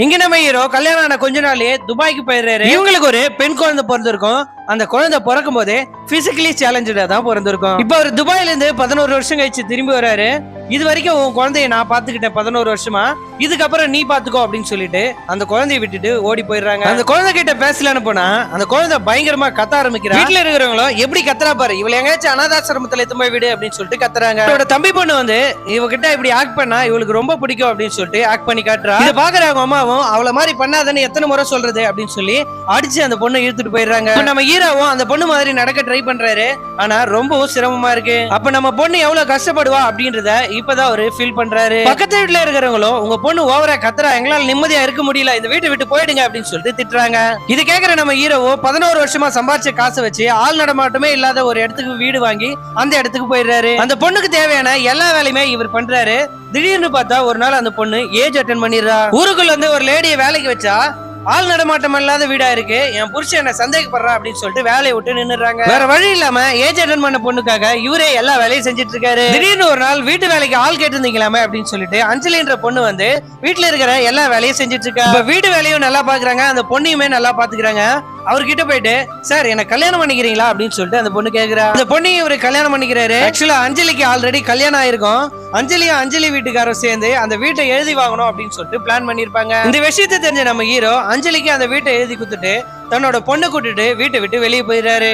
இங்க நம்ம ஹீரோ கல்யாணம் ஆன கொஞ்ச நாள்லயே துபாய்க்கு போயிடுறாரு. இவங்களுக்கு ஒரு பெண் குழந்தை பிறந்திருக்கும். அந்த குழந்தை பிறக்கும் போதே பிசிக்கலி சேலஞ்சா தான் பிறந்திருக்கும். இப்ப அவர் துபாயில இருந்து 11 வருஷம் கழிச்சு திரும்பி வராரு. இது வரைக்கும் உன் குழந்தைய நான் பாத்துக்கிட்டேன் 11 வருஷமா, இதுக்கப்புறம் நீ பாத்துக்கோ அப்படின்னு சொல்லிட்டு அந்த குழந்தைய விட்டுட்டு ஓடி போயிடுறாங்க. அந்த குழந்தை கிட்ட பேசலான்னு போனா அந்த குழந்தை பயங்கரமா கத்த ஆரம்பிக்கிறா. வீட்டுல இருக்கிறவங்களும் எப்படி கத்துறா பாரு, இவளை எங்கேயாச்சும் அனாதாசிரமத்துல எத்துமே விடு அப்படின்னு சொல்லிட்டு கத்துறாங்க. அவரோட தம்பி பொண்ணு வந்து இவகிட்ட இப்படி ஆக்ட் பண்ணா இவளுக்கு ரொம்ப பிடிக்கும் அப்படின்னு சொல்லிட்டு ஆக்ட் பண்ணி காட்டுறா. இதை பாக்குறவங்க அம்மாவும் அவளை மாதிரி பண்ணாதன்னு எத்தனை முறை சொல்றது அப்படின்னு சொல்லி அடிச்சு அந்த பொண்ணை இழுத்துட்டு போயிடுறாங்க. நம்ம ஹீரோவும் அந்த பொண்ணு மாதிரி நடக்க ட்ரை பண்றாரு. ஆனா ரொம்பவும் சிரமமா இருக்கு. அப்ப நம்ம பொண்ணு எவ்வளவு கஷ்டப்படுவா அப்படின்றத இப்பதான் அவரு ஃபீல் பண்றாரு. பக்கத்து வீட்டுல இருக்கிறவங்களும் உங்க பொண்ணு ஓவரா கத்துறா, எங்களால நிம்மதியா இருக்க முடியல, இந்த வீட்டை விட்டு போயிடுங்க அப்படின்னு சொல்லிட்டு திட்டுறாங்க. இது கேக்குற நம்ம ஹீரோவோ 11 வருஷமா சம்பாதிச்ச காசை வச்சு ஆள் நடமாட்டமே இல்லாத ஒரு இடத்துக்கு வீடு வாங்கி அந்த இடத்துக்கு போயிடுறாரு. அந்த பொண்ணுக்கு தேவையான எல்லா வேலையுமே இவர் பண்றாரு. திடீர்னு பார்த்தா ஒரு நாள் அந்த பொண்ணு ஏஜ் அட்டென்ட் பண்ணிடுறா. ஊருக்குள்ள வந்து ஒரு லேடியை வேலைக்கு வச்சா ஆள் நடமாட்டம் இல்லாத வீடா இருக்கு, என் புருஷன் என்ன சந்தேகப்படுறா அப்படின்னு சொல்லிட்டு வேலையை விட்டு நின்னுறாங்க. வேற வழி இல்லாம ஏஜ் அட்டென்ட் பண்ண பொண்ணுக்காக இவரே எல்லா வேலையும் செஞ்சுட்டு இருக்காரு. திடீர்னு ஒரு நாள் வீட்டு வேலைக்கு ஆள் கேட்டிருந்தீங்களாமே அப்படின்னு சொல்லிட்டு அஞ்சலின்ற பொண்ணு வந்து வீட்டுல இருக்கிற எல்லா வேலையும் செஞ்சுட்டு இருக்கா. வீட்டு வேலையும் நல்லா பாக்குறாங்க, அந்த பொண்ணையுமே நல்லா பாத்துக்கிறாங்க. அவர்கிட்ட போயிட்டு சார் என்ன கல்யாணம் பண்ணிக்கிறீங்களா அப்படின்னு சொல்லிட்டு அந்த பொண்ணு கேக்குறா. அந்த பொண்ணையும் இவரு கல்யாணம் பண்ணிக்கிறாரு. ஆக்சுவலா அஞ்சலிக்கு ஆல்ரெடி கல்யாணம் ஆயிருக்கும். அஞ்சலியும் அஞ்சலி வீட்டுக்காரரும் சேர்ந்து அந்த வீட்டை எழுதி வாங்கணும் அப்படின்னு சொல்லிட்டு பிளான் பண்ணிருப்பாங்க. இந்த விஷயத்தை தெரிஞ்ச நம்ம ஹீரோ அஞ்சலிக்கு அந்த வீட்டை எழுதி கொடுத்துட்டு தன்னோட பொண்ணை கூட்டிட்டு வீட்டை விட்டு வெளியே போயிடுறாரு.